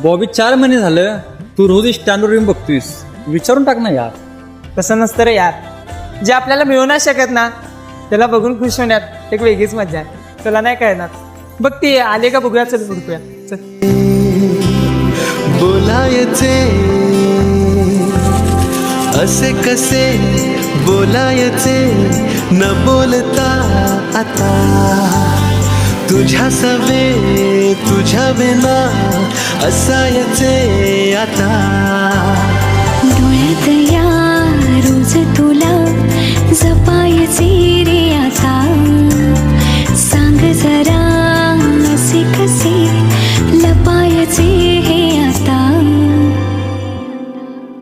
बॉबी 4 महिने झालं तू रोज स्टँडवर येऊन बघतोयस, विचारून टाक ना यार. तसं नसतं रे यार, जे आपल्याला मिळू नाही शकत ना त्याला बघून खुश होण्यात एक वेगळीच मजा आहे. तुला नाही कळणार. बघ ती आले का बघूया, चल बघूया चल. बोलायचे असे कसे बोलायचे न बोलता आता तुझ्या सवे तुझ्या बिना असायचे आता